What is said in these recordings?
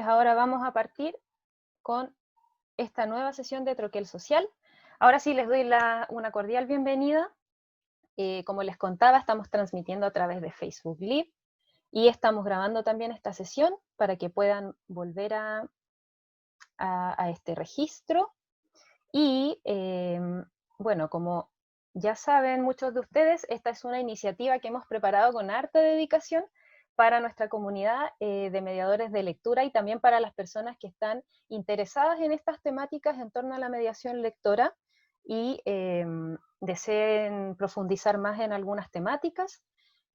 ahora vamos a partir con esta nueva sesión de Troquel Social. Ahora sí les doy una cordial bienvenida. Como les contaba, estamos transmitiendo a través de Facebook Live y estamos grabando también esta sesión para que puedan volver a este registro. Y bueno, como ya saben muchos de ustedes, esta es una iniciativa que hemos preparado con harta dedicación para nuestra comunidad de mediadores de lectura y también para las personas que están interesadas en estas temáticas en torno a la mediación lectora y deseen profundizar más en algunas temáticas.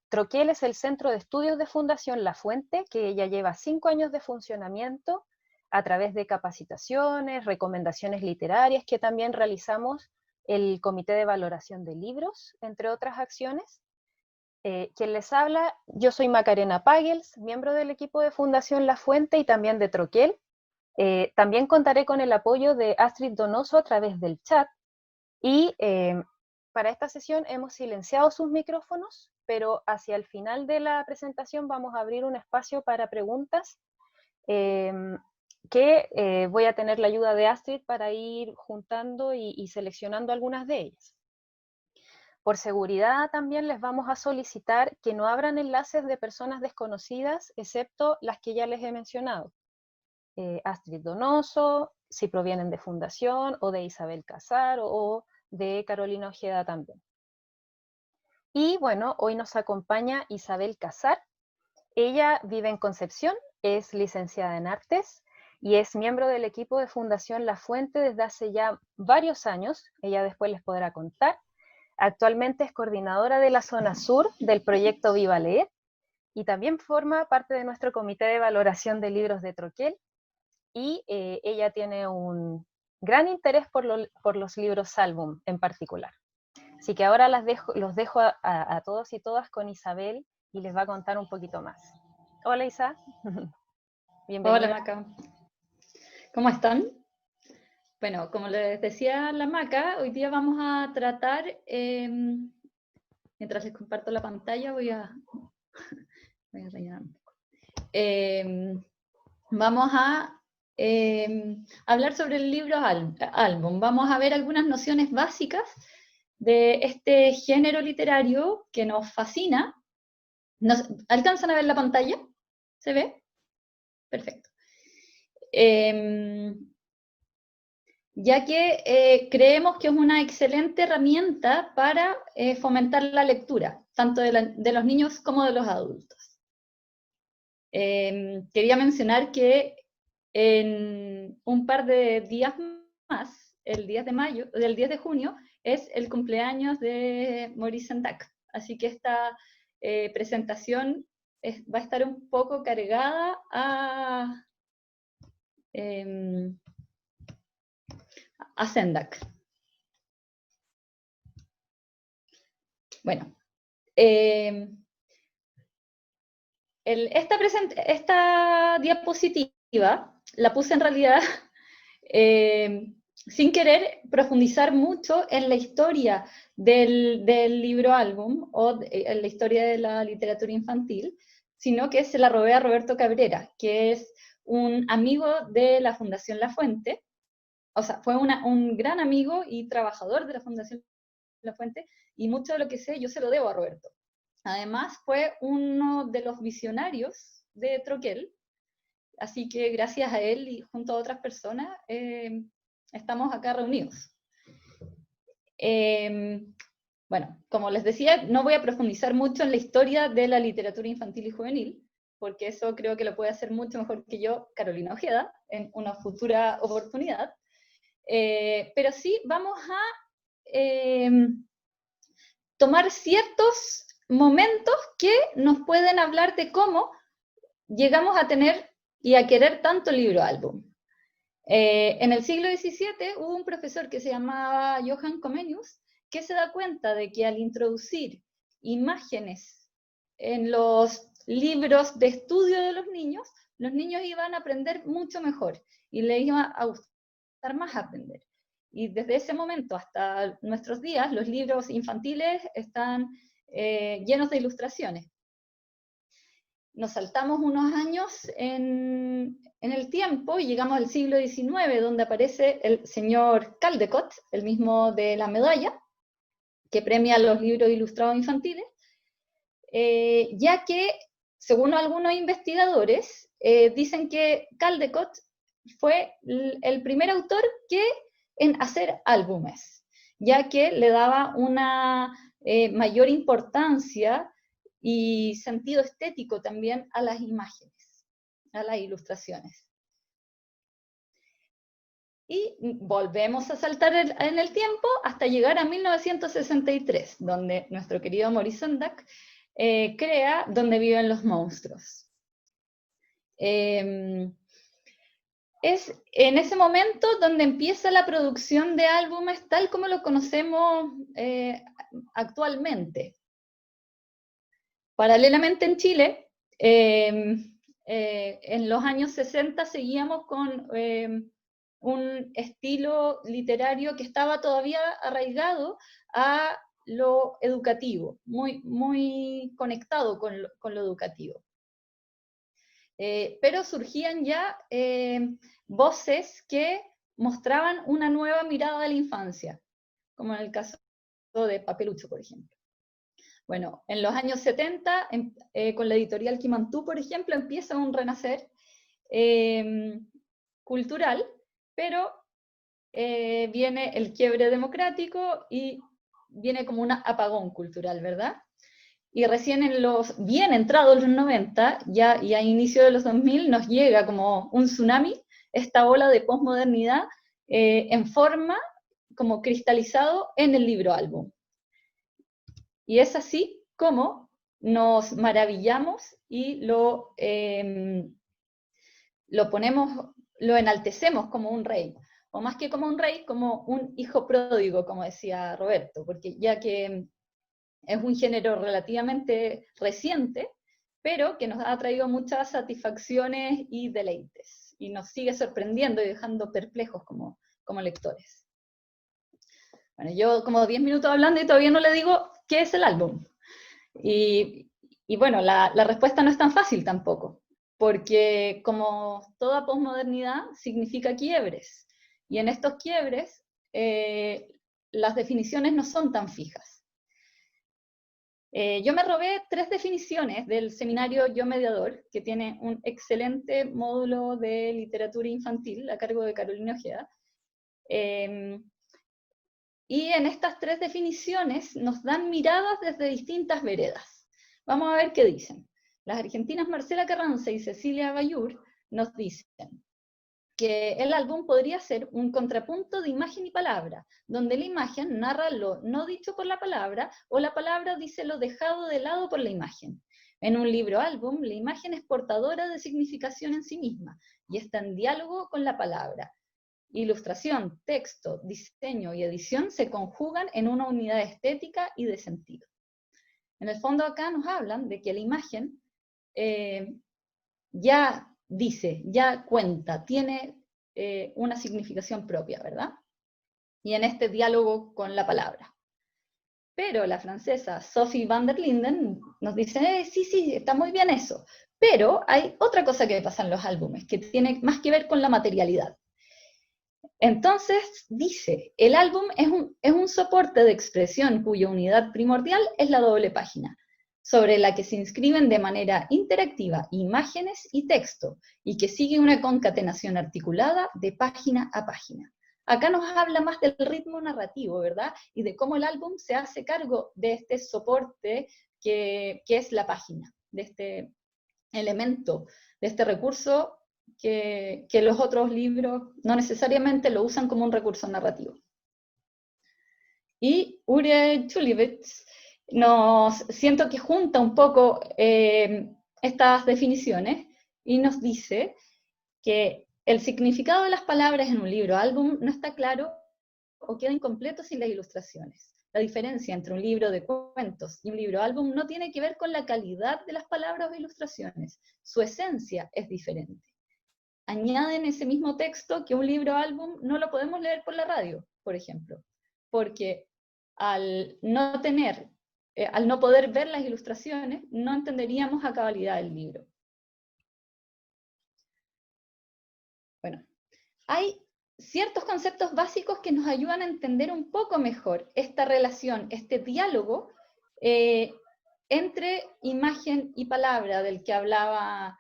Troquel es el Centro de Estudios de Fundación La Fuente, que ya lleva 5 años de funcionamiento a través de capacitaciones, recomendaciones literarias que también realizamos el Comité de Valoración de Libros, entre otras acciones. Quien les habla, yo soy Macarena Pagels, miembro del equipo de Fundación La Fuente y también de Troquel. También contaré con el apoyo de Astrid Donoso a través del chat. Y para esta sesión hemos silenciado sus micrófonos, pero hacia el final de la presentación vamos a abrir un espacio para preguntas que voy a tener la ayuda de Astrid para ir juntando y seleccionando algunas de ellas. Por seguridad también les vamos a solicitar que no abran enlaces de personas desconocidas, excepto las que ya les he mencionado. Astrid Donoso, si provienen de Fundación, o de Isabel Casar, o de Carolina Ojeda también. Y bueno, hoy nos acompaña Isabel Casar. Ella vive en Concepción, es licenciada en Artes, y es miembro del equipo de Fundación La Fuente desde hace ya varios años. Ella después les podrá contar. Actualmente es coordinadora de la zona sur del proyecto Viva Leer y también forma parte de nuestro comité de valoración de libros de Troquel. Y ella tiene un gran interés por los libros álbum en particular. Así que ahora los dejo a todos y todas con Isabel y les va a contar un poquito más. Hola Isa. Bienvenida. Hola Maca. ¿Cómo están? Bueno, como les decía la Maca, hoy día vamos a tratar, mientras les comparto la pantalla, voy a rellenar un poco. Vamos a hablar sobre el libro álbum. Vamos a ver algunas nociones básicas de este género literario que nos fascina. ¿Alcanzan a ver la pantalla? ¿Se ve? Perfecto. Ya que creemos que es una excelente herramienta para fomentar la lectura, tanto de los niños como de los adultos. Quería mencionar que en un par de días más, el 10 de junio, es el cumpleaños de Maurice Sendak, así que esta presentación va a estar un poco cargada a Sendak. Bueno, esta diapositiva la puse en realidad sin querer profundizar mucho en la historia del libro álbum o en la historia de la literatura infantil, sino que se la robé a Roberto Cabrera, que es un amigo de la Fundación La Fuente. O sea, fue un gran amigo y trabajador de la Fundación La Fuente, y mucho de lo que sé yo se lo debo a Roberto. Además, fue uno de los visionarios de Troquel, así que gracias a él y junto a otras personas estamos acá reunidos. Bueno, como les decía, no voy a profundizar mucho en la historia de la literatura infantil y juvenil, porque eso creo que lo puede hacer mucho mejor que yo Carolina Ojeda en una futura oportunidad. Pero sí vamos a tomar ciertos momentos que nos pueden hablar de cómo llegamos a tener y a querer tanto libro álbum. En el siglo XVII hubo un profesor que se llamaba Johann Comenius que se da cuenta de que al introducir imágenes en los libros de estudio de los niños iban a aprender mucho mejor y les iba a gustar más aprender. Y desde ese momento hasta nuestros días, los libros infantiles están llenos de ilustraciones. nos saltamos unos años en el tiempo y llegamos al siglo XIX, donde aparece el señor Caldecott, el mismo de la medalla, que premia los libros ilustrados infantiles, ya que, según algunos investigadores, dicen que Caldecott fue el primer autor en hacer álbumes, ya que le daba una mayor importancia y sentido estético también a las imágenes, a las ilustraciones. Y volvemos a saltar en el tiempo hasta llegar a 1963, donde nuestro querido Maurice Sendak crea Donde viven los monstruos. Es en ese momento donde empieza la producción de álbumes tal como lo conocemos actualmente. Paralelamente en Chile, en los años 60 seguíamos con un estilo literario que estaba todavía arraigado a lo educativo, muy conectado con lo educativo. Pero surgían ya voces que mostraban una nueva mirada a la infancia, como en el caso de Papelucho, por ejemplo. Bueno, en los años 70, con la editorial Quimantú, por ejemplo, empieza un renacer cultural, pero viene el quiebre democrático y viene como un apagón cultural, ¿verdad? Y recién bien entrados los 90, ya a inicio de los 2000, nos llega como un tsunami, esta ola de posmodernidad en forma, como cristalizado en el libro álbum. Y es así como nos maravillamos y lo enaltecemos como un rey, o más que como un rey, como un hijo pródigo, como decía Roberto, porque ya que es un género relativamente reciente, pero que nos ha traído muchas satisfacciones y deleites, y nos sigue sorprendiendo y dejando perplejos como lectores. Bueno, yo como 10 minutos hablando y todavía no le digo qué es el álbum. Y bueno, la respuesta no es tan fácil tampoco, porque como toda posmodernidad significa quiebres, y en estos quiebres las definiciones no son tan fijas. Yo me robé 3 definiciones del seminario Yo Mediador, que tiene un excelente módulo de literatura infantil a cargo de Carolina Ojeda, y en estas 3 definiciones nos dan miradas desde distintas veredas. Vamos a ver qué dicen. Las argentinas Marcela Carranza y Cecilia Bayur nos dicen que el álbum podría ser un contrapunto de imagen y palabra, donde la imagen narra lo no dicho por la palabra, o la palabra dice lo dejado de lado por la imagen. En un libro álbum, la imagen es portadora de significación en sí misma, y está en diálogo con la palabra. Ilustración, texto, diseño y edición se conjugan en una unidad estética y de sentido. En el fondo acá nos hablan de que la imagen ya dice, ya cuenta, tiene una significación propia, ¿verdad? Y en este diálogo con la palabra. Pero la francesa Sophie van der Linden nos dice, sí, está muy bien eso, pero hay otra cosa que pasa en los álbumes, que tiene más que ver con la materialidad. Entonces, dice, el álbum es un soporte de expresión cuya unidad primordial es la doble página, sobre la que se inscriben de manera interactiva imágenes y texto, y que sigue una concatenación articulada de página a página. Acá nos habla más del ritmo narrativo, ¿verdad? Y de cómo el álbum se hace cargo de este soporte que es la página, de este elemento, de este recurso que los otros libros no necesariamente lo usan como un recurso narrativo. Y Uriel Chulivets siento que junta un poco estas definiciones y nos dice que el significado de las palabras en un libro álbum no está claro o queda incompleto sin las ilustraciones. La diferencia entre un libro de cuentos y un libro álbum no tiene que ver con la calidad de las palabras o ilustraciones, su esencia es diferente. Añaden ese mismo texto que un libro álbum no lo podemos leer por la radio, por ejemplo, porque al no tener al no poder ver las ilustraciones, no entenderíamos a cabalidad el libro. Bueno, hay ciertos conceptos básicos que nos ayudan a entender un poco mejor esta relación, este diálogo entre imagen y palabra del que hablaba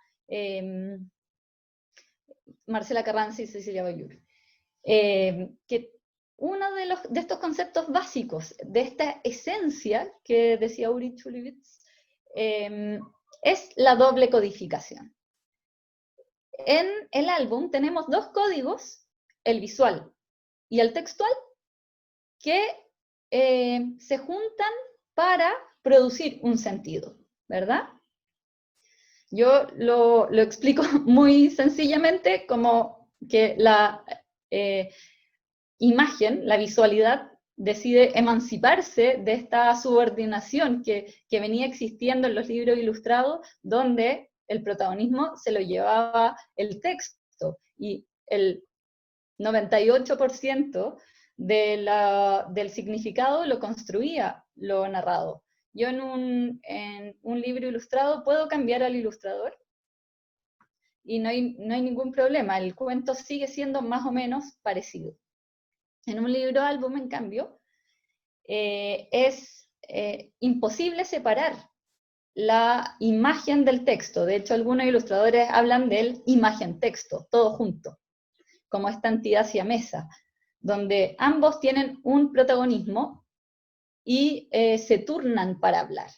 Marcela Carranza y Cecilia Bayur. Que uno de estos conceptos básicos, de esta esencia que decía Uri Chulewicz, es la doble codificación. En el álbum tenemos dos códigos, el visual y el textual, que se juntan para producir un sentido, ¿verdad? Yo lo explico muy sencillamente como que la imagen, la visualidad, decide emanciparse de esta subordinación que venía existiendo en los libros ilustrados, donde el protagonismo se lo llevaba el texto, y el 98% del significado lo construía lo narrado. Yo en un libro ilustrado puedo cambiar al ilustrador, y no hay ningún problema, el cuento sigue siendo más o menos parecido. En un libro álbum, en cambio, es imposible separar la imagen del texto. De hecho, algunos ilustradores hablan del imagen-texto, todo junto, como esta entidad siamesa, donde ambos tienen un protagonismo y se turnan para hablar.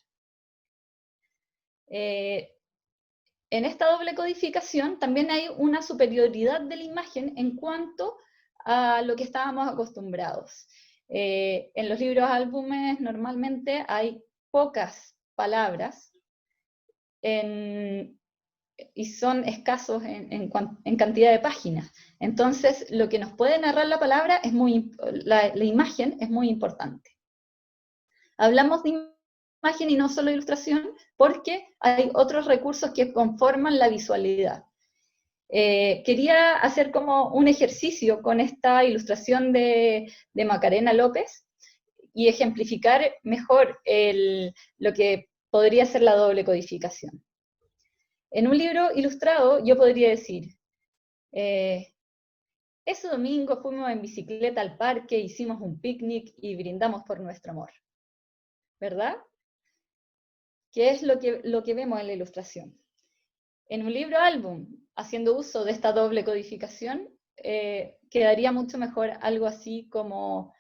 En esta doble codificación también hay una superioridad de la imagen en cuanto a lo que estábamos acostumbrados. En los libros álbumes normalmente hay pocas palabras y son escasos en cantidad de páginas. Entonces, lo que nos puede narrar la palabra es la imagen es muy importante. Hablamos de imagen y no solo ilustración, porque hay otros recursos que conforman la visualidad. Quería hacer como un ejercicio con esta ilustración de Macarena López y ejemplificar mejor lo que podría ser la doble codificación. En un libro ilustrado yo podría decir, ese domingo fuimos en bicicleta al parque, hicimos un picnic y brindamos por nuestro amor. ¿Verdad? ¿Qué es lo que vemos en la ilustración? En un libro álbum, haciendo uso de esta doble codificación, quedaría mucho mejor algo así como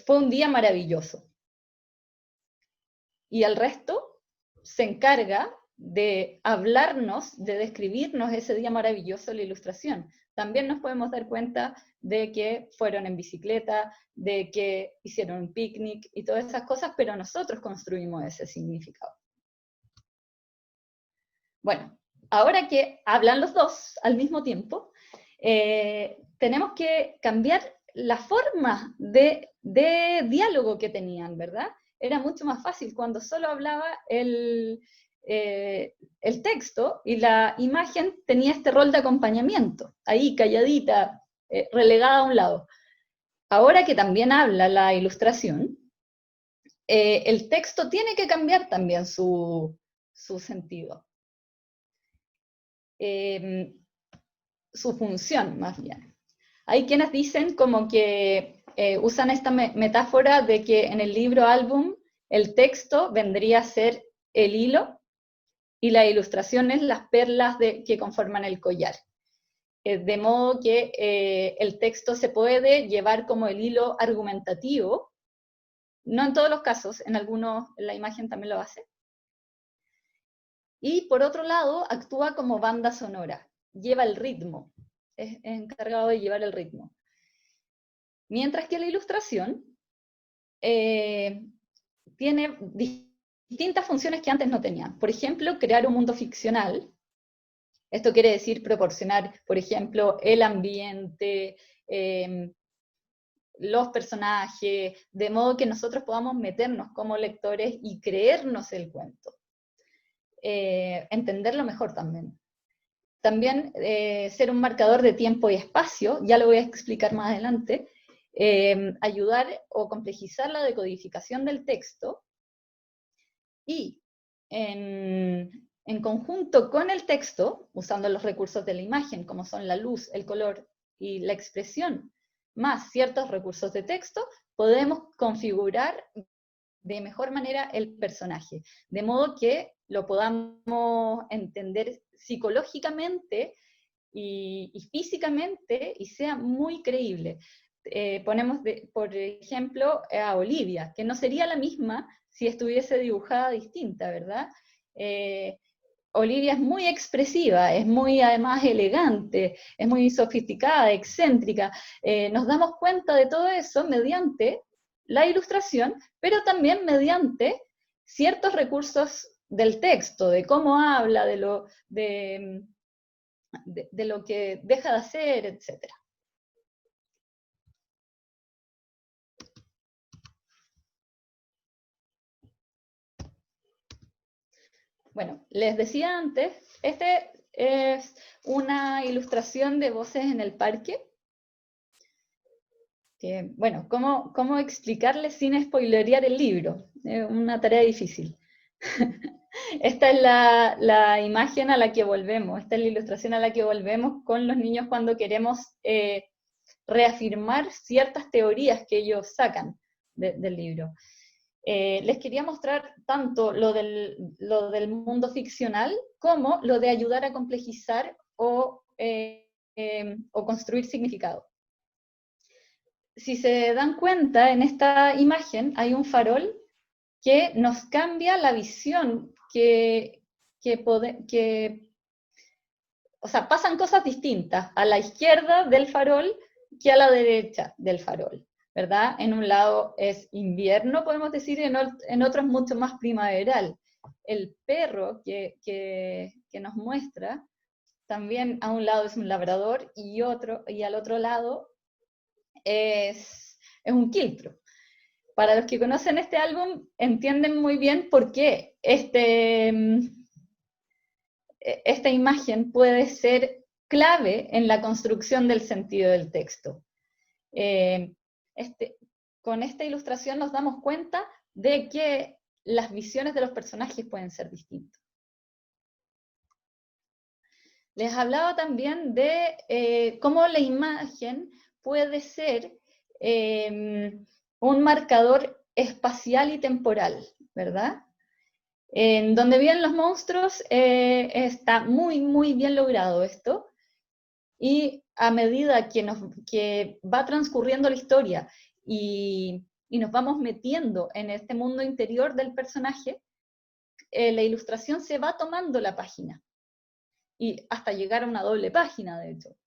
fue un día maravilloso. Y el resto se encarga de hablarnos, de describirnos ese día maravilloso la ilustración. También nos podemos dar cuenta de que fueron en bicicleta, de que hicieron un picnic y todas esas cosas, pero nosotros construimos ese significado. Bueno, ahora que hablan los dos al mismo tiempo, tenemos que cambiar la forma de diálogo que tenían, ¿verdad? Era mucho más fácil cuando solo hablaba el texto y la imagen tenía este rol de acompañamiento, ahí calladita, relegada a un lado. Ahora que también habla la ilustración, el texto tiene que cambiar también su sentido. Su función, más bien. Hay quienes dicen como que usan esta metáfora de que en el libro álbum el texto vendría a ser el hilo y las ilustraciones las perlas que conforman el collar. De modo que el texto se puede llevar como el hilo argumentativo, no en todos los casos, en algunos la imagen también lo hace. Y por otro lado, actúa como banda sonora, lleva el ritmo, es encargado de llevar el ritmo. Mientras que la ilustración tiene distintas funciones que antes no tenían. Por ejemplo, crear un mundo ficcional. Esto quiere decir proporcionar, por ejemplo, el ambiente, los personajes, de modo que nosotros podamos meternos como lectores y creernos el cuento. Entenderlo mejor también. También ser un marcador de tiempo y espacio, ya lo voy a explicar más adelante, ayudar o complejizar la decodificación del texto, y en conjunto con el texto, usando los recursos de la imagen, como son la luz, el color y la expresión, más ciertos recursos de texto, podemos configurar de mejor manera el personaje, de modo que lo podamos entender psicológicamente y físicamente y sea muy creíble. Ponemos, por ejemplo, a Olivia, que no sería la misma si estuviese dibujada distinta, ¿verdad? Olivia es muy expresiva, es muy además elegante, es muy sofisticada, excéntrica. Nos damos cuenta de todo eso mediante la ilustración, pero también mediante ciertos recursos del texto, de cómo habla, de lo que deja de hacer, etc. Bueno, les decía antes, este es una ilustración de Voces en el Parque. Bueno, ¿cómo explicarles sin spoilerear el libro? Es una tarea difícil. Esta es la imagen a la que volvemos, esta es la ilustración a la que volvemos con los niños cuando queremos reafirmar ciertas teorías que ellos sacan del libro. Les quería mostrar tanto lo del mundo ficcional como lo de ayudar a complejizar o construir significado. Si se dan cuenta, en esta imagen hay un farol que nos cambia la visión, o sea, pasan cosas distintas a la izquierda del farol que a la derecha del farol, ¿verdad? En un lado es invierno, podemos decir, y en otro es mucho más primaveral. El perro que nos muestra, también a un lado es un labrador y al otro lado es un quiltro. Para los que conocen este álbum, entienden muy bien por qué esta imagen puede ser clave en la construcción del sentido del texto. Con esta ilustración nos damos cuenta de que las visiones de los personajes pueden ser distintas. Les hablaba también de cómo la imagen puede ser un marcador espacial y temporal, ¿verdad? En Donde viven los monstruos está muy, muy bien logrado esto, y a medida que va transcurriendo la historia y nos vamos metiendo en este mundo interior del personaje, la ilustración se va tomando la página, y hasta llegar a una doble página, de hecho.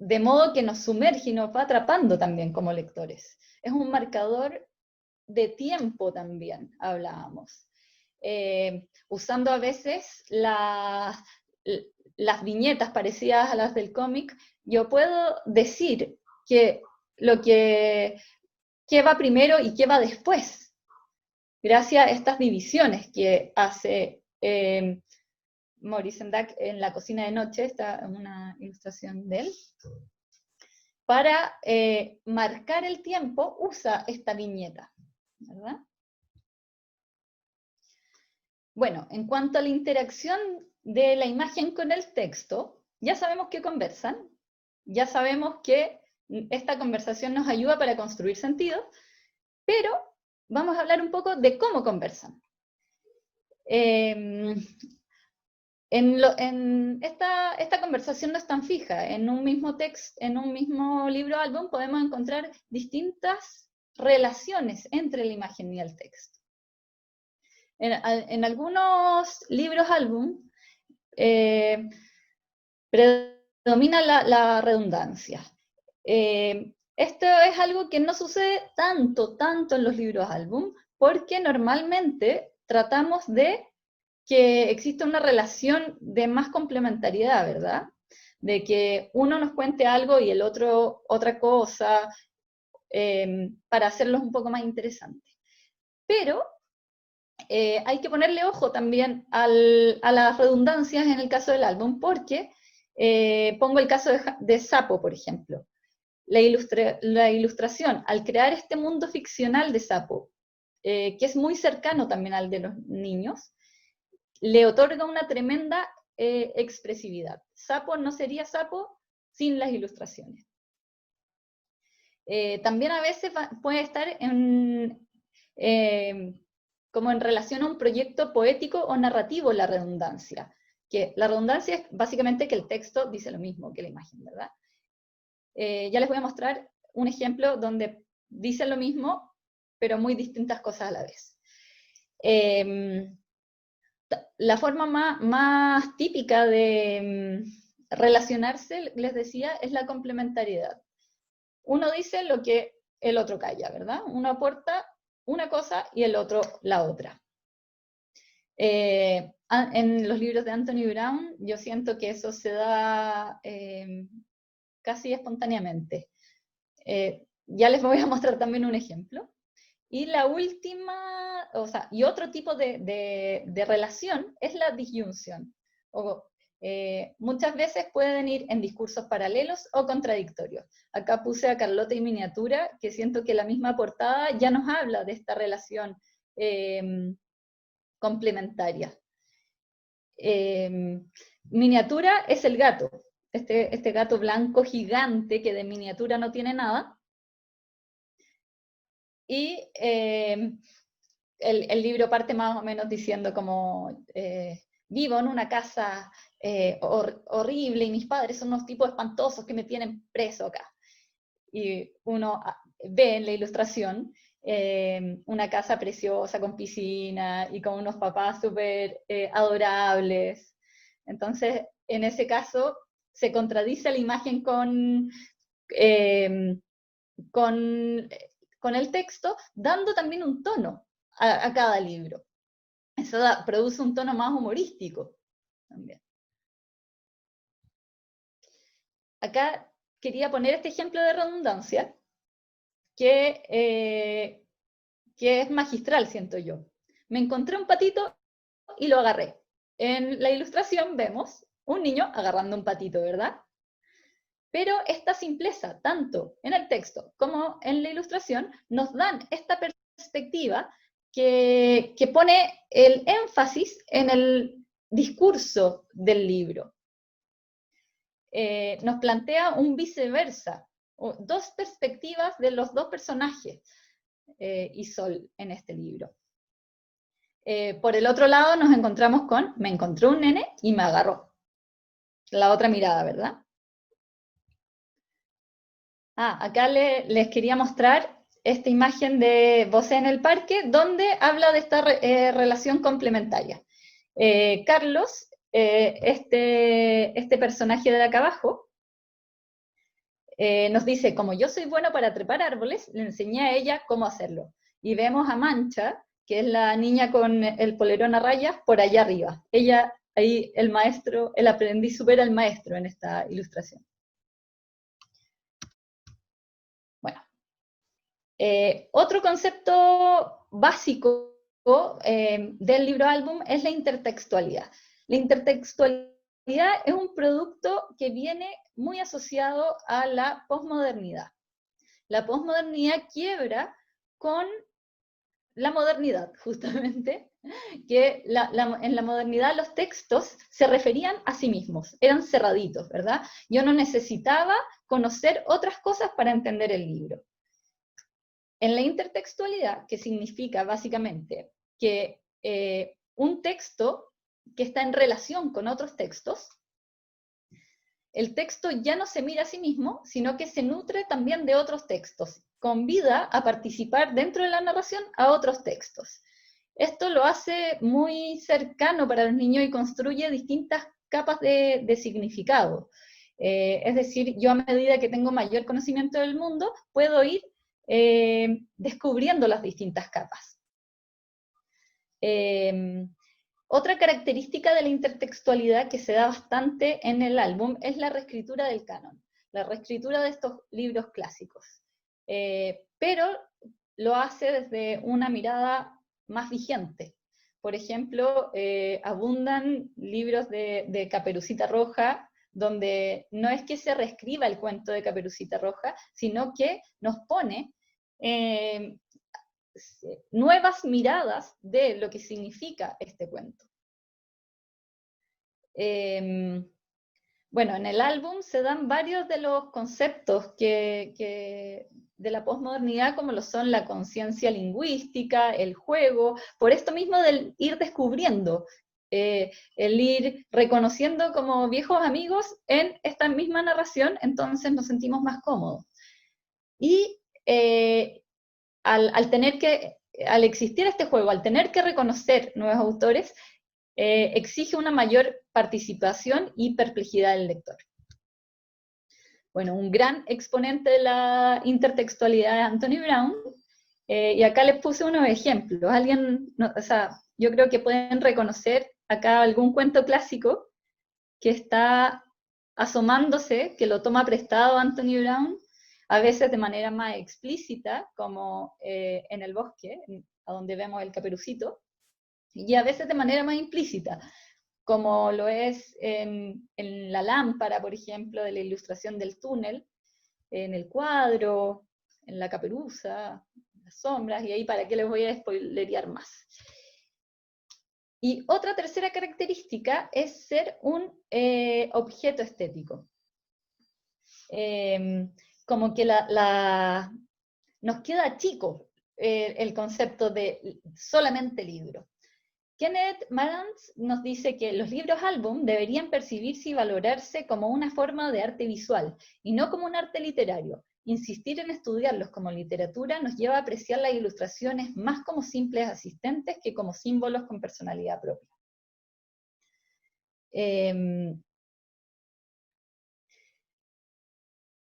De modo que nos sumerge y nos va atrapando también como lectores. Es un marcador de tiempo también, hablábamos. Usando a veces las viñetas parecidas a las del cómic, yo puedo decir qué va primero y qué va después, gracias a estas divisiones que hace Maurice Sendak en La cocina de noche. Esta es una ilustración de él. Para marcar el tiempo, usa esta viñeta, ¿verdad? Bueno, en cuanto a la interacción de la imagen con el texto, ya sabemos que conversan, ya sabemos que esta conversación nos ayuda para construir sentido, pero vamos a hablar un poco de cómo conversan. Esta conversación no es tan fija. En un mismo libro álbum podemos encontrar distintas relaciones entre la imagen y el texto. En algunos libros álbum predomina la redundancia. Esto es algo que no sucede tanto en los libros álbum, porque normalmente tratamos de que existe una relación de más complementariedad, ¿verdad? De que uno nos cuente algo y el otro otra cosa, para hacerlos un poco más interesantes. Pero hay que ponerle ojo también a las redundancias en el caso del álbum, porque Pongo el caso de Sapo, por ejemplo. La ilustración, al crear este mundo ficcional de Sapo, que es muy cercano también al de los niños, le otorga una tremenda expresividad. Sapo no sería Sapo sin las ilustraciones. También a veces puede estar como en relación a un proyecto poético o narrativo la redundancia. Que la redundancia es básicamente que el texto dice lo mismo que la imagen, ¿verdad? Ya les voy a mostrar un ejemplo donde dicen lo mismo, pero muy distintas cosas a la vez. La forma más típica de relacionarse, les decía, es la complementariedad. Uno dice lo que el otro calla, ¿verdad? Uno aporta una cosa y el otro la otra. En los libros de Anthony Brown, yo siento que eso se da casi espontáneamente. Ya les voy a mostrar también un ejemplo. Y la última, y otro tipo de relación es la disyunción. Muchas veces pueden ir en discursos paralelos o contradictorios. Acá puse a Carlota y Miniatura, que siento que la misma portada ya nos habla de esta relación complementaria. Miniatura es el gato, este gato blanco gigante que de miniatura no tiene nada. Y el libro parte más o menos diciendo como, vivo en una casa horrible y mis padres son unos tipos espantosos que me tienen preso acá. Y uno ve en la ilustración una casa preciosa con piscina y con unos papás súper adorables. Entonces, en ese caso, se contradice la imagen con el texto, dando también un tono a cada libro. Eso produce un tono más humorístico también. Acá quería poner este ejemplo de redundancia, que es magistral, siento yo. Me encontré un patito y lo agarré. En la ilustración vemos un niño agarrando un patito, ¿verdad? Pero esta simpleza, tanto en el texto como en la ilustración, nos dan esta perspectiva que pone el énfasis en el discurso del libro. Nos plantea un viceversa, dos perspectivas de los dos personajes, y Sol en este libro. Por el otro lado nos encontramos con, me encontró un nene y me agarró. La otra mirada, ¿verdad? Acá les quería mostrar esta imagen de Bosé en el parque, donde habla de esta relación complementaria. Carlos, este personaje de acá abajo, nos dice, como yo soy bueno para trepar árboles, le enseñé a ella cómo hacerlo. Y vemos a Mancha, que es la niña con el polerón a rayas, por allá arriba. Ella, ahí el aprendiz supera al maestro en esta ilustración. Bueno. Otro concepto básico del libro álbum es la intertextualidad. La intertextualidad es un producto que viene muy asociado a la posmodernidad. La posmodernidad quiebra con la modernidad, justamente, que en la modernidad los textos se referían a sí mismos, eran cerraditos, ¿verdad? Yo no necesitaba conocer otras cosas para entender el libro. En la intertextualidad, que significa básicamente que un texto que está en relación con otros textos, el texto ya no se mira a sí mismo, sino que se nutre también de otros textos, convida a participar dentro de la narración a otros textos. Esto lo hace muy cercano para los niños y construye distintas capas de significado. Es decir, yo a medida que tengo mayor conocimiento del mundo, puedo ir descubriendo las distintas capas. Otra característica de la intertextualidad que se da bastante en el álbum es la reescritura del canon, la reescritura de estos libros clásicos. Pero lo hace desde una mirada más vigente. Por ejemplo, abundan libros de Caperucita Roja donde no es que se reescriba el cuento de Caperucita Roja, sino que nos pone nuevas miradas de lo que significa este cuento. Bueno, en el álbum se dan varios de los conceptos de la posmodernidad, como lo son la conciencia lingüística, el juego, por esto mismo del ir descubriendo, el ir reconociendo como viejos amigos en esta misma narración, entonces nos sentimos más cómodos. Y al existir este juego, al tener que reconocer nuevos autores, exige una mayor participación y perplejidad del lector. Bueno, un gran exponente de la intertextualidad es Anthony Brown, y acá les puse unos ejemplos. Yo creo que pueden reconocer acá algún cuento clásico que está asomándose, que lo toma prestado Anthony Brown, a veces de manera más explícita, como en El bosque, a donde vemos el caperucito, y a veces de manera más implícita, como lo es en La lámpara, por ejemplo, de la ilustración del túnel, en el cuadro, en la caperuza, las sombras, y ahí para qué les voy a spoilerear más. Y otra tercera característica es ser un objeto estético. Como que nos queda chico el concepto de solamente libro. Kenneth Marantz nos dice que los libros álbum deberían percibirse y valorarse como una forma de arte visual, y no como un arte literario. Insistir en estudiarlos como literatura nos lleva a apreciar las ilustraciones más como simples asistentes que como símbolos con personalidad propia.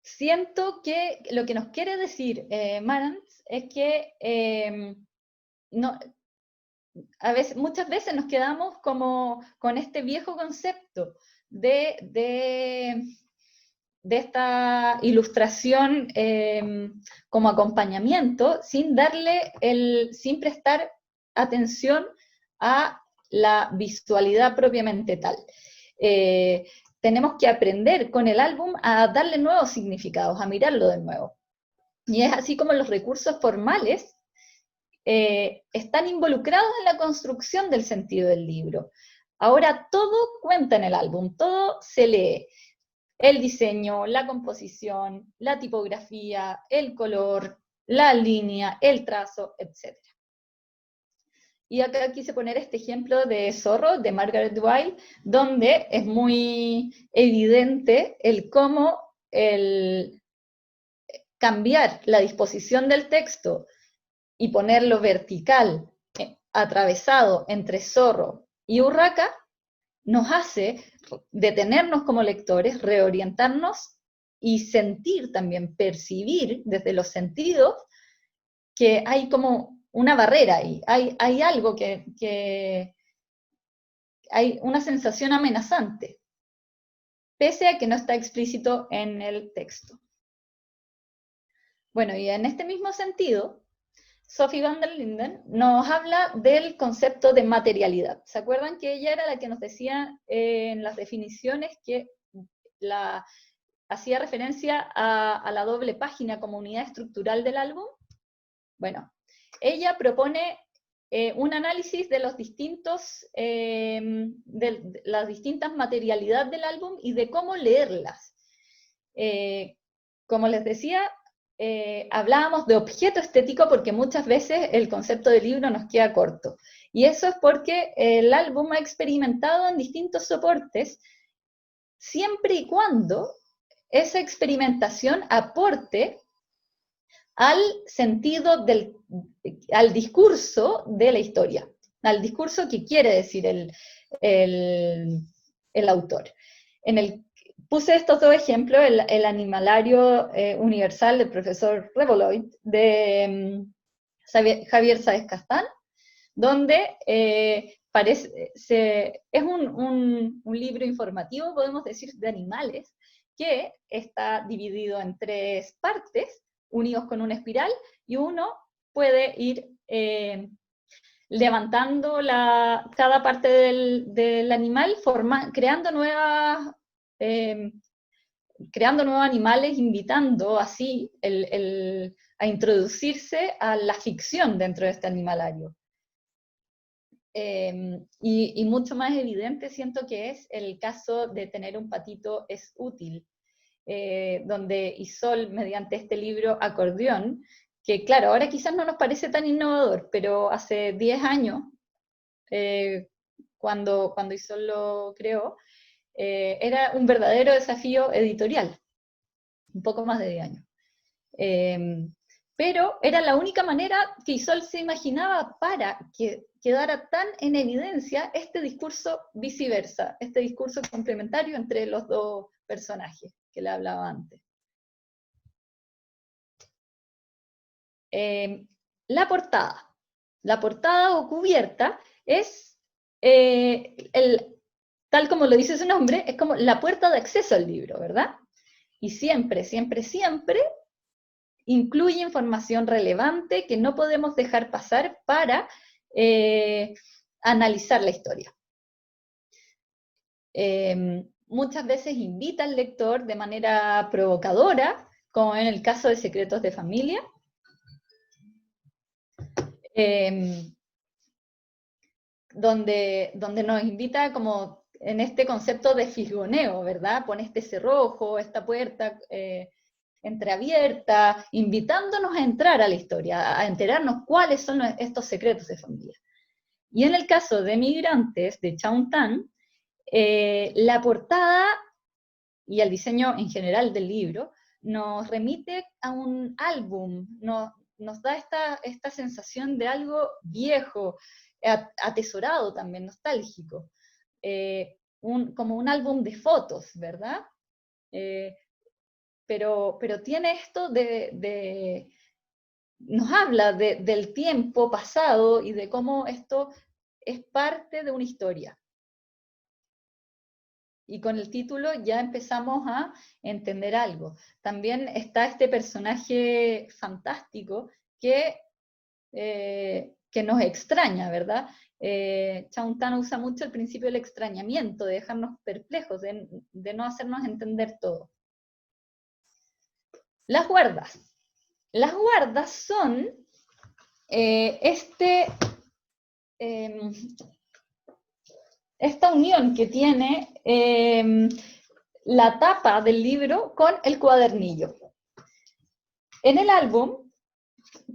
Siento que lo que nos quiere decir Marantz es que muchas veces nos quedamos como con este viejo concepto de esta ilustración como acompañamiento, sin prestar atención a la visualidad propiamente tal. Tenemos que aprender con el álbum a darle nuevos significados, a mirarlo de nuevo. Y es así como los recursos formales están involucrados en la construcción del sentido del libro. Ahora todo cuenta en el álbum, todo se lee. El diseño, la composición, la tipografía, el color, la línea, el trazo, etc. Y acá quise poner este ejemplo de Zorro, de Margaret Wilde, donde es muy evidente el cómo cambiar la disposición del texto y ponerlo vertical, atravesado entre Zorro y Urraca, nos hace detenernos como lectores, reorientarnos y sentir también, percibir desde los sentidos que hay como una barrera ahí, hay algo que hay una sensación amenazante, pese a que no está explícito en el texto. Bueno, y en este mismo sentido, Sophie van der Linden nos habla del concepto de materialidad. ¿Se acuerdan que ella era la que nos decía en las definiciones que hacía referencia a la doble página como unidad estructural del álbum? Bueno, ella propone un análisis de las distintas materialidades del álbum y de cómo leerlas. Como les decía, hablábamos de objeto estético porque muchas veces el concepto de libro nos queda corto. Y eso es porque el álbum ha experimentado en distintos soportes, siempre y cuando esa experimentación aporte al sentido al discurso de la historia, al discurso que quiere decir el autor. Puse estos dos ejemplos, el Animalario Universal del profesor Rebolloyd, de Javier Sáez Castán, donde es un libro informativo, podemos decir, de animales, que está dividido en 3 partes, unidos con una espiral, y uno puede ir levantando cada parte del animal, creando creando nuevos animales, invitando así a introducirse a la ficción dentro de este animalario. Y mucho más evidente siento que es el caso de Tener un patito es útil, donde Isol, mediante este libro Acordeón, que claro, ahora quizás no nos parece tan innovador, pero hace 10 años, cuando Isol lo creó, era un verdadero desafío editorial, un poco más de 10 años. Pero era la única manera que Isol se imaginaba para que quedara tan en evidencia este discurso viceversa, este discurso complementario entre los dos personajes que le hablaba antes. La portada o cubierta es, tal como lo dice su nombre, es como la puerta de acceso al libro, ¿verdad? Y siempre, siempre, siempre incluye información relevante que no podemos dejar pasar para analizar la historia. Muchas veces invita al lector de manera provocadora, como en el caso de Secretos de Familia, donde nos invita como en este concepto de fisgoneo, ¿verdad? Pone este cerrojo, esta puerta entreabierta, invitándonos a entrar a la historia, a enterarnos cuáles son estos secretos de familia. Y en el caso de Migrantes, de Chaung Tan, la portada y el diseño en general del libro nos remite a un álbum, nos da esta sensación de algo viejo, atesorado también, nostálgico, como un álbum de fotos, ¿verdad? Pero tiene esto nos habla del tiempo pasado y de cómo esto es parte de una historia. Y con el título ya empezamos a entender algo. También está este personaje fantástico que nos extraña, ¿verdad? Chaung Tan usa mucho el principio del extrañamiento, de dejarnos perplejos, de no hacernos entender todo. Las guardas. Las guardas son esta unión que tiene la tapa del libro con el cuadernillo. En el álbum,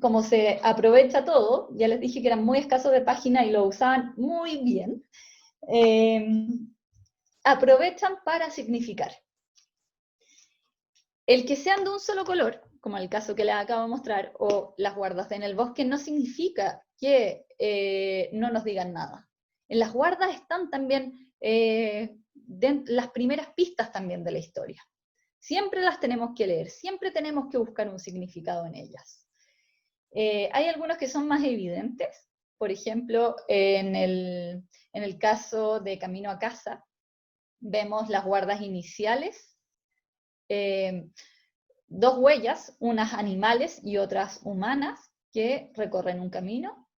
como se aprovecha todo, ya les dije que eran muy escasos de página y lo usaban muy bien, aprovechan para significar. El que sean de un solo color, como el caso que les acabo de mostrar, o las guardas en el bosque, no significa que no nos digan nada. En las guardas están también las primeras pistas también de la historia. Siempre las tenemos que leer, siempre tenemos que buscar un significado en ellas. Hay algunos que son más evidentes, por ejemplo, en el caso de Camino a Casa, vemos las guardas iniciales, dos huellas, unas animales y otras humanas, que recorren un camino.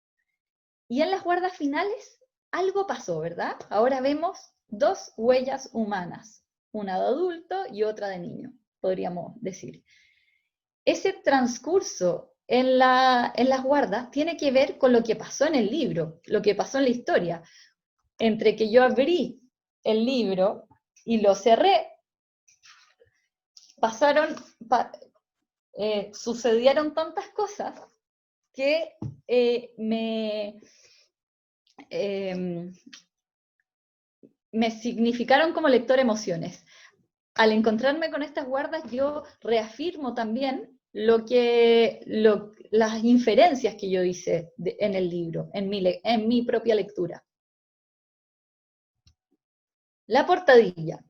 Y en las guardas finales, algo pasó, ¿verdad? Ahora vemos dos huellas humanas, una de adulto y otra de niño, podríamos decir. Ese transcurso en las guardas tiene que ver con lo que pasó en el libro, lo que pasó en la historia. Entre que yo abrí el libro y lo cerré, sucedieron tantas cosas que me significaron como lector emociones. Al encontrarme con estas guardas, yo reafirmo también las inferencias que yo hice en el libro, en mi propia lectura. La portadilla.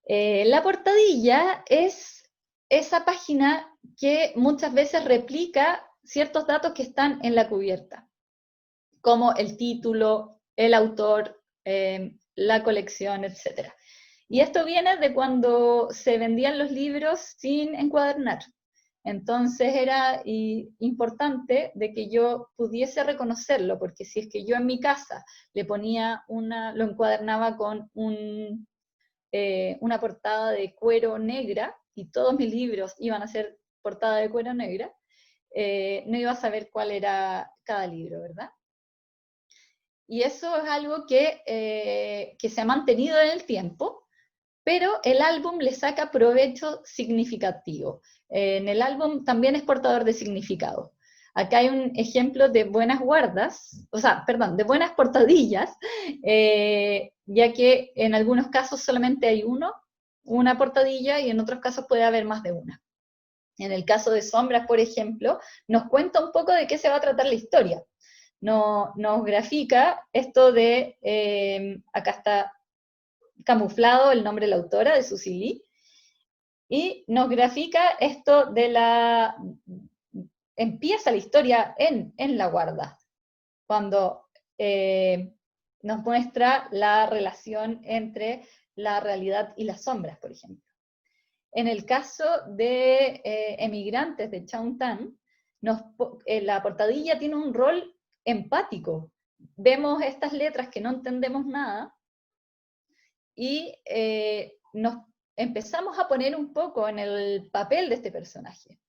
La portadilla es esa página que muchas veces replica ciertos datos que están en la cubierta, como el título, el autor, la colección, etc. Y esto viene de cuando se vendían los libros sin encuadernar. Entonces era importante de que yo pudiese reconocerlo, porque si es que yo en mi casa le ponía lo encuadernaba con un una portada de cuero negra, y todos mis libros iban a ser portada de cuero negra, no iba a saber cuál era cada libro, ¿verdad? Y eso es algo que se ha mantenido en el tiempo, pero el álbum le saca provecho significativo. En el álbum también es portador de significado. Acá hay un ejemplo de buenas guardas, o sea, perdón, de buenas portadillas, ya que en algunos casos solamente hay una portadilla, y en otros casos puede haber más de una. En el caso de Sombras, por ejemplo, nos cuenta un poco de qué se va a tratar la historia. Nos grafica esto de, acá está camuflado el nombre de la autora, de Susie Lee, y nos grafica esto de empieza la historia en la guarda, cuando nos muestra la relación entre la realidad y las sombras, por ejemplo. En el caso de Emigrantes de Chao Tan, la portadilla tiene un rol empático. Vemos estas letras que no entendemos nada, y nos empezamos a poner un poco en el papel de este personaje.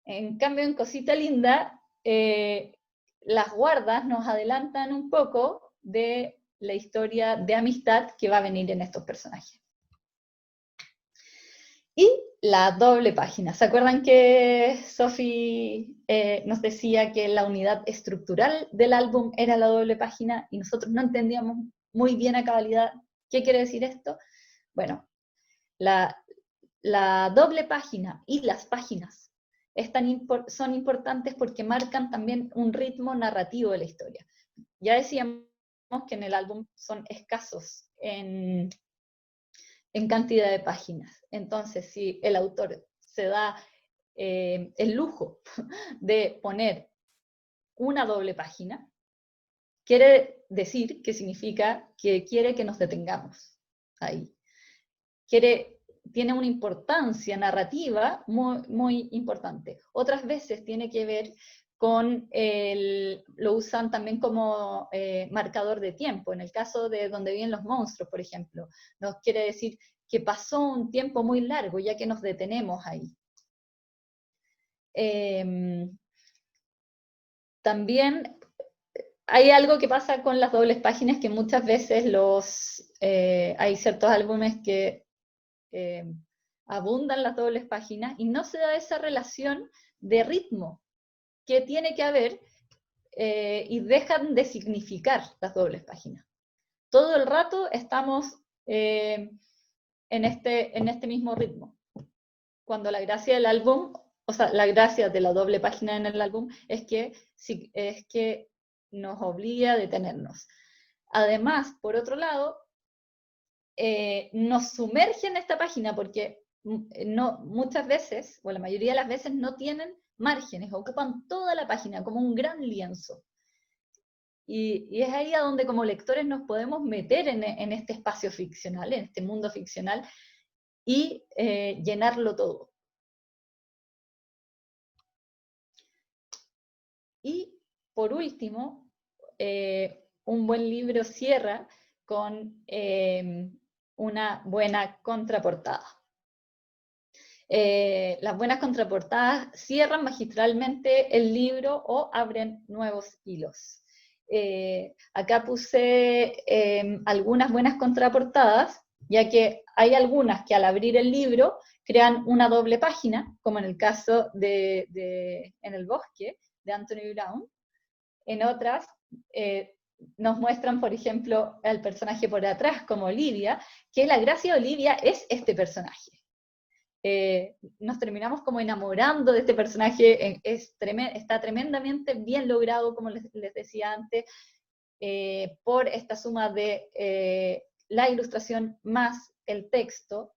En cambio, en Cosita Linda, las guardas nos adelantan un poco de la historia de amistad que va a venir en estos personajes. Y la doble página. ¿Se acuerdan que Sophie nos decía que la unidad estructural del álbum era la doble página, y nosotros no entendíamos muy bien a cabalidad qué quiere decir esto? Bueno, la doble página y las páginas son importantes porque marcan también un ritmo narrativo de la historia. Ya decíamos que en el álbum son escasos en cantidad de páginas. Entonces, si el autor se da el lujo de poner una doble página, quiere decir que significa que quiere que nos detengamos ahí. Tiene una importancia narrativa muy, muy importante. Otras veces tiene que ver con lo usan también como marcador de tiempo. En el caso de Donde viven los monstruos, por ejemplo, nos quiere decir que pasó un tiempo muy largo, ya que nos detenemos ahí. También hay algo que pasa con las dobles páginas, que muchas veces hay ciertos álbumes que abundan las dobles páginas, y no se da esa relación de ritmo que tiene que haber, y dejan de significar las dobles páginas. Todo el rato estamos en este mismo ritmo, cuando la gracia del álbum, o sea, la gracia de la doble página en el álbum es que nos obliga a detenernos. Además, por otro lado, nos sumerge en esta página porque muchas veces, o la mayoría de las veces, no tienen márgenes, ocupan toda la página como un gran lienzo. Y es ahí a donde como lectores nos podemos meter en este espacio ficcional, en este mundo ficcional, y llenarlo todo. Y por último, un buen libro cierra con una buena contraportada. Las buenas contraportadas cierran magistralmente el libro o abren nuevos hilos. Acá puse algunas buenas contraportadas, ya que hay algunas que al abrir el libro crean una doble página, como en el caso de En el bosque, de Anthony Brown. En otras nos muestran, por ejemplo, al personaje por atrás, como Olivia, que la gracia de Olivia es este personaje. Nos terminamos como enamorando de este personaje, está tremendamente bien logrado, como les decía antes, por esta suma de la ilustración más el texto.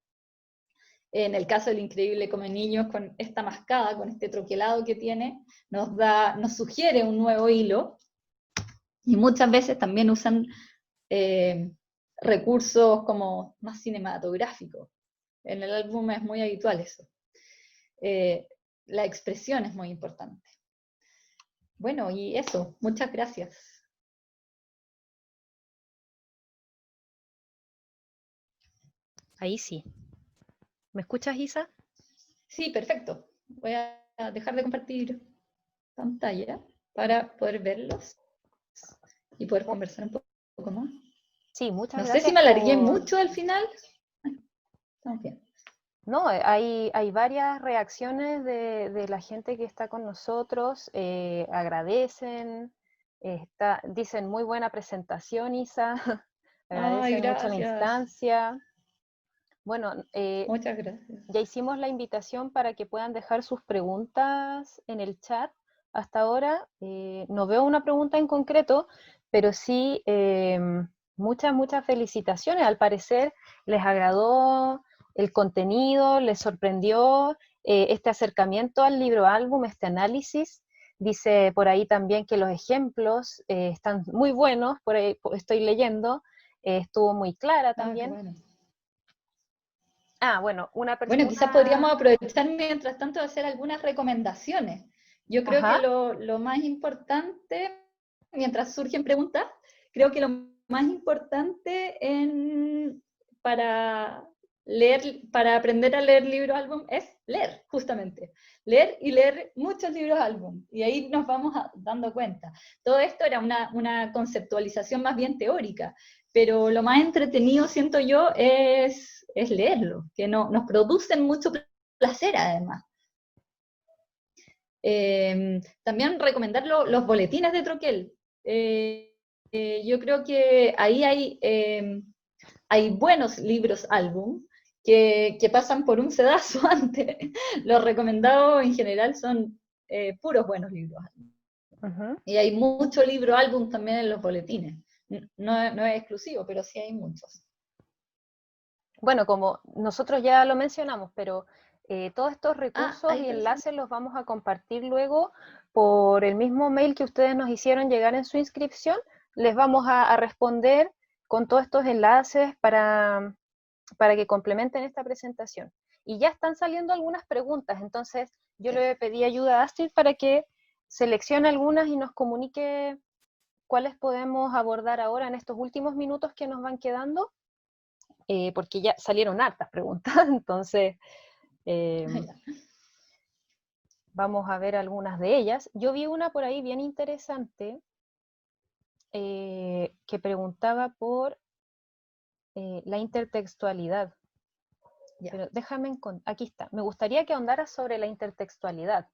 En el caso del Increíble Come Niños, con esta mascada, con este troquelado que tiene, nos sugiere un nuevo hilo, y muchas veces también usan recursos como más cinematográficos. En el álbum es muy habitual eso. La expresión es muy importante. Bueno, y eso, muchas gracias. Ahí sí. ¿Me escuchas, Isa? Sí, perfecto. Voy a dejar de compartir pantalla para poder verlos y poder conversar un poco más. Sí, muchas No sé si gracias me alargué por... mucho al final. Estamos bien. No, hay varias reacciones de la gente que está con nosotros, agradecen, dicen muy buena presentación, Isa, Ay, agradecen mucho la gracias. instancia. Bueno, Muchas gracias. ya hicimos la invitación para que puedan dejar sus preguntas en el chat. Hasta ahora no veo una pregunta en concreto, pero sí muchas felicitaciones. Al parecer les agradó el contenido, les sorprendió este acercamiento al libro álbum, este análisis. Dice por ahí también que los ejemplos están muy buenos, por ahí estoy leyendo, estuvo muy clara Ah, qué también. bueno. Ah, bueno, Bueno, quizás podríamos aprovechar mientras tanto de hacer algunas recomendaciones. Yo creo que Ajá. lo más importante, mientras surgen preguntas, creo que lo más importante para leer, para aprender a leer libros álbum es leer, justamente. Leer y leer muchos libros álbum. Y ahí nos vamos dando cuenta. Todo esto era una conceptualización más bien teórica, pero lo más entretenido, siento yo, es leerlo, que nos producen mucho placer además. También recomendar los boletines de Troquel. Yo creo que ahí hay buenos libros álbum que pasan por un sedazo antes. Los recomendados en general son puros buenos libros. Uh-huh. Y hay mucho libro álbum también en los boletines. No es exclusivo, pero sí hay muchos. Bueno, como nosotros ya lo mencionamos, pero todos estos Ah, recursos ahí y parece. enlaces los vamos a compartir luego por el mismo mail que ustedes nos hicieron llegar en su inscripción. Les vamos a responder con todos estos enlaces para que complementen esta presentación. Y ya están saliendo algunas preguntas, entonces yo le pedí ayuda a Astrid para que seleccione algunas y nos comunique cuáles podemos abordar ahora en estos últimos minutos que nos van quedando. Porque ya salieron hartas preguntas, entonces vamos a ver algunas de ellas. Yo vi una por ahí bien interesante que preguntaba por la intertextualidad. Ya. Pero déjame, aquí está. Me gustaría que ahondaras sobre la intertextualidad.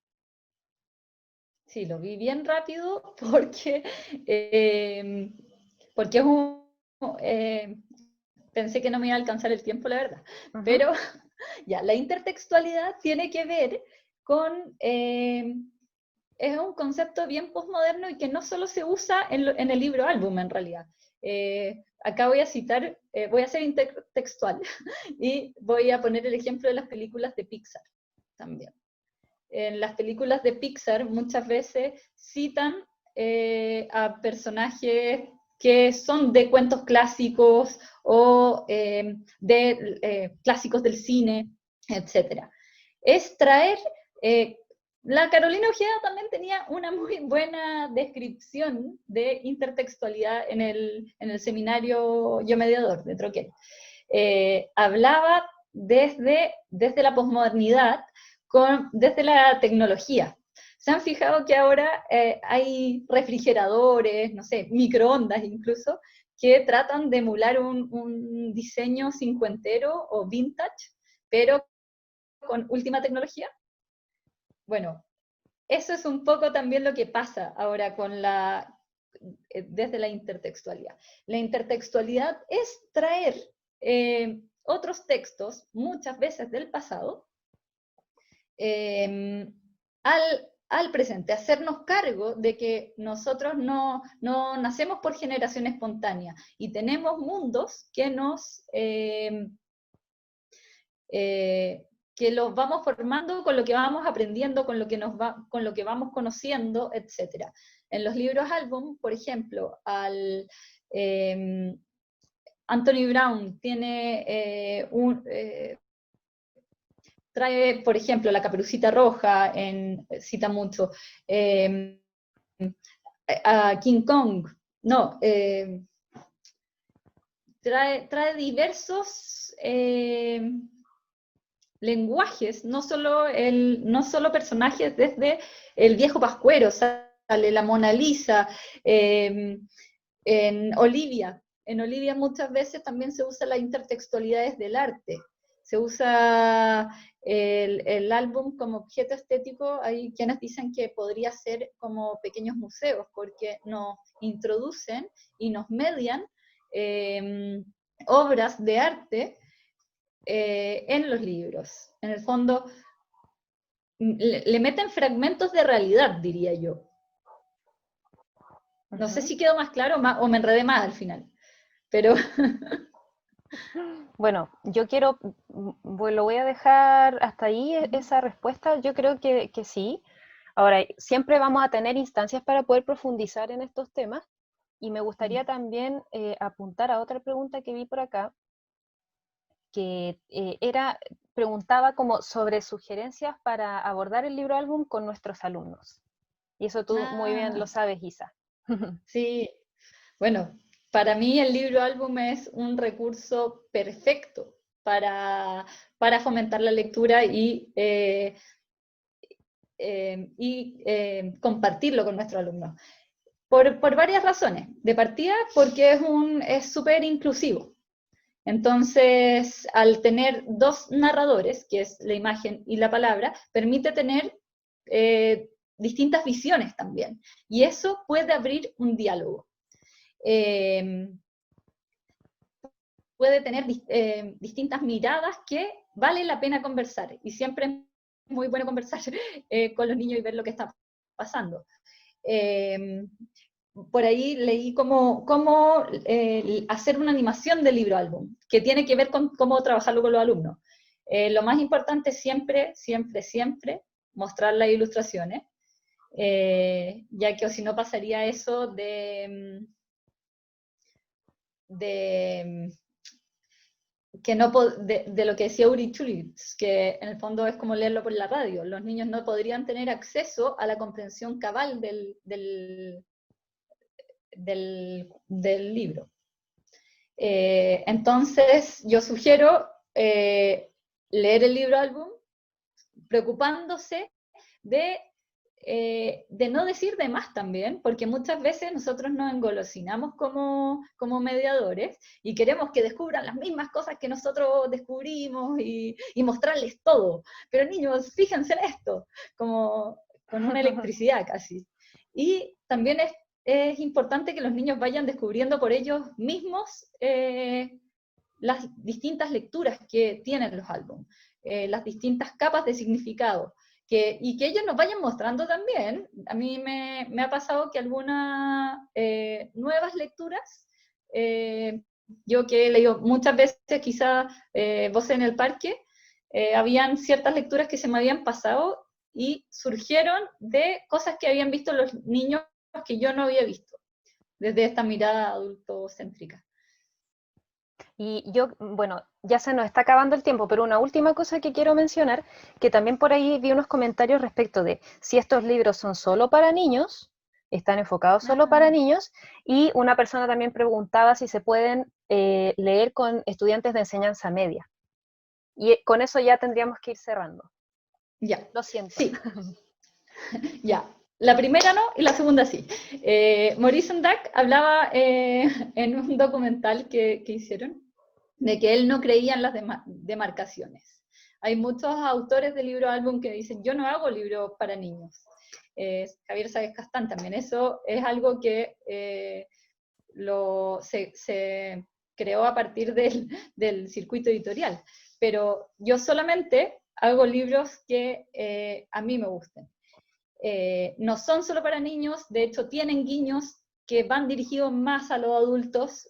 Sí, lo vi bien rápido porque es un... pensé que no me iba a alcanzar el tiempo, la verdad. Uh -huh. Pero ya, la intertextualidad tiene que ver con... es un concepto bien postmoderno y que no solo se usa en el libro álbum, en realidad. Acá voy a citar, voy a ser intertextual y voy a poner el ejemplo de las películas de Pixar también. En las películas de Pixar muchas veces citan a personajes que son de cuentos clásicos o de clásicos del cine, etc. Es traer... la Carolina Ojeda también tenía una muy buena descripción de intertextualidad en el seminario Yo Mediador de Troquel. Hablaba desde la posmodernidad, desde la tecnología. ¿Se han fijado que ahora hay refrigeradores, no sé, microondas incluso, que tratan de emular un diseño cincuentero o vintage, pero con última tecnología? Bueno, eso es un poco también lo que pasa ahora desde la intertextualidad. La intertextualidad es traer otros textos, muchas veces del pasado, al presente, hacernos cargo de que nosotros no nacemos por generación espontánea y tenemos mundos que los vamos formando con lo que vamos aprendiendo, con lo que vamos conociendo, etc. En los libros álbum, por ejemplo, Anthony Brown trae, por ejemplo, la Caperucita Roja, cita mucho, a King Kong, no, trae diversos lenguajes, no solo personajes desde el viejo Pascuero, sale la Mona Lisa, en Olivia. En Olivia muchas veces también se usa las intertextualidades del arte, se usa el álbum como objeto estético. Hay quienes dicen que podría ser como pequeños museos, porque nos introducen y nos median obras de arte en los libros. En el fondo, le meten fragmentos de realidad, diría yo. No sé si quedó más claro o me enredé más al final, pero... Bueno, yo lo voy a dejar hasta ahí esa respuesta. Yo creo que sí. Ahora, siempre vamos a tener instancias para poder profundizar en estos temas, y me gustaría también apuntar a otra pregunta que vi por acá, que preguntaba como sobre sugerencias para abordar el libro álbum con nuestros alumnos. Y eso tú muy bien lo sabes, Isa. Sí, bueno, para mí el libro álbum es un recurso perfecto para fomentar la lectura y compartirlo con nuestros alumnos. Por varias razones. De partida, porque es súper inclusivo. Entonces, al tener dos narradores, que es la imagen y la palabra, permite tener distintas visiones también. Y eso puede abrir un diálogo. Puede tener distintas miradas que vale la pena conversar. Y siempre es muy bueno conversar con los niños y ver lo que está pasando. Por ahí leí cómo hacer una animación del libro álbum, que tiene que ver con cómo trabajarlo con los alumnos. Lo más importante es siempre, siempre, siempre mostrar las ilustraciones, ya que si no pasaría eso de lo que decía Uri Chulitz, que en el fondo es como leerlo por la radio. Los niños no podrían tener acceso a la comprensión cabal del libro. Entonces, yo sugiero leer el libro álbum preocupándose de no decir de más también, porque muchas veces nosotros nos engolosinamos como mediadores y queremos que descubran las mismas cosas que nosotros descubrimos y mostrarles todo. Pero niños, fíjense en esto, como con una electricidad casi. Y también es importante que los niños vayan descubriendo por ellos mismos las distintas lecturas que tienen los álbumes, las distintas capas de significado, y que ellos nos vayan mostrando también. A mí me ha pasado que algunas nuevas lecturas, yo que he leído muchas veces, quizás Voces en el Parque, habían ciertas lecturas que se me habían pasado y surgieron de cosas que habían visto los niños que yo no había visto, desde esta mirada adultocéntrica. Y yo, bueno, ya se nos está acabando el tiempo, pero una última cosa que quiero mencionar, que también por ahí vi unos comentarios respecto de si estos libros son solo para niños, están enfocados solo para niños, y una persona también preguntaba si se pueden leer con estudiantes de enseñanza media. Y con eso ya tendríamos que ir cerrando. Ya. Lo siento. Sí. Ya. La primera no y la segunda sí. Maurice Sendak hablaba en un documental que hicieron de que él no creía en las demarcaciones. Hay muchos autores de libro álbum que dicen, yo no hago libros para niños. Javier Sáez Castán también. Eso es algo que se creó a partir del circuito editorial. Pero yo solamente hago libros que a mí me gusten. No son solo para niños, de hecho tienen guiños que van dirigidos más a los adultos.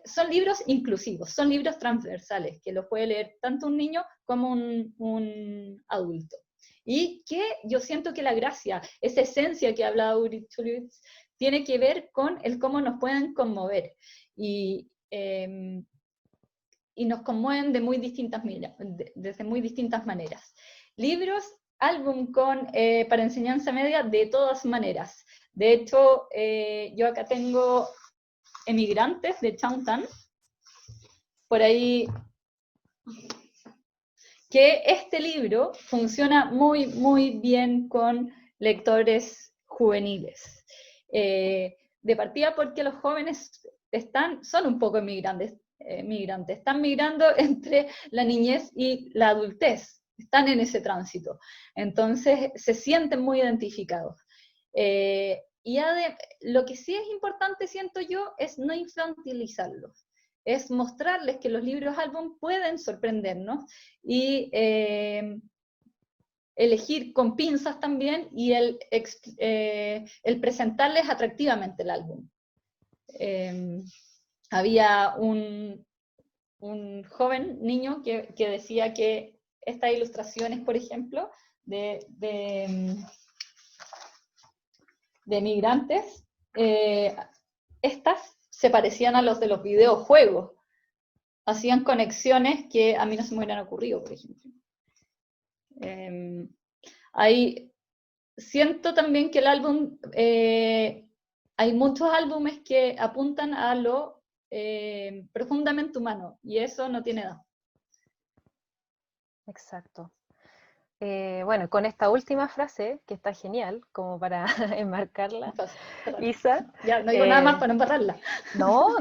Son libros inclusivos, son libros transversales, que los puede leer tanto un niño como un adulto. Y que yo siento que la gracia, esa esencia que habla Uri Chulitz, tiene que ver con el cómo nos pueden conmover. Y nos conmueven desde muy distintas maneras. Libros, álbum para enseñanza media, de todas maneras. De hecho, yo acá tengo Emigrantes de Chang Tan, por ahí que este libro funciona muy, muy bien con lectores juveniles. De partida porque los jóvenes son un poco migrantes, están migrando entre la niñez y la adultez, están en ese tránsito, entonces se sienten muy identificados. Lo que sí es importante, siento yo, es no infantilizarlos, es mostrarles que los libros álbum pueden sorprendernos y elegir con pinzas también y el presentarles atractivamente el álbum. Había un joven niño que decía que estas ilustraciones, por ejemplo, de migrantes, estas se parecían a los de los videojuegos, hacían conexiones que a mí no se me hubieran ocurrido, por ejemplo. Siento también que el álbum, hay muchos álbumes que apuntan a lo profundamente humano, y eso no tiene edad. Exacto. Bueno, con esta última frase, que está genial, como para enmarcarla, Isa. Ya, no digo nada más para no embarrarla. No,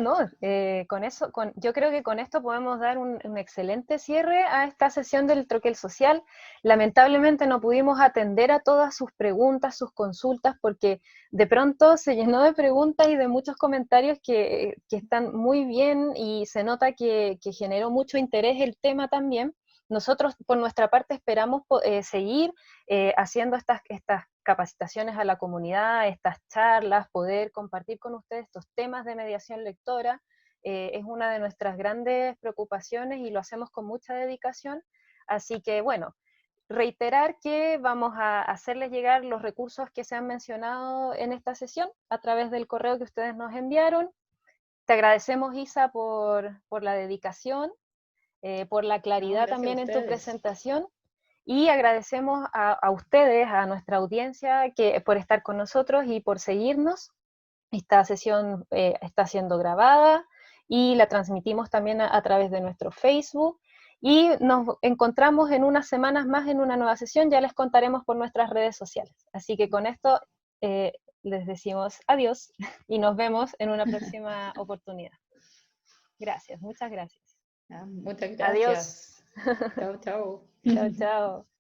yo creo que con esto podemos dar un excelente cierre a esta sesión del Troquel Social. Lamentablemente no pudimos atender a todas sus preguntas, sus consultas, porque de pronto se llenó de preguntas y de muchos comentarios que están muy bien, y se nota que generó mucho interés el tema también. Nosotros, por nuestra parte, esperamos seguir haciendo estas capacitaciones a la comunidad, estas charlas, poder compartir con ustedes estos temas de mediación lectora. Es una de nuestras grandes preocupaciones y lo hacemos con mucha dedicación. Así que, bueno, reiterar que vamos a hacerles llegar los recursos que se han mencionado en esta sesión a través del correo que ustedes nos enviaron. Te agradecemos, Isa, por la dedicación, por la claridad también en tu presentación, y agradecemos a ustedes, a nuestra audiencia, por estar con nosotros y por seguirnos. Esta sesión está siendo grabada y la transmitimos también a través de nuestro Facebook, y nos encontramos en unas semanas más en una nueva sesión. Ya les contaremos por nuestras redes sociales. Así que con esto les decimos adiós y nos vemos en una próxima oportunidad. Gracias, muchas gracias. Muchas gracias. Adiós. Chao, chao. Chao, chao.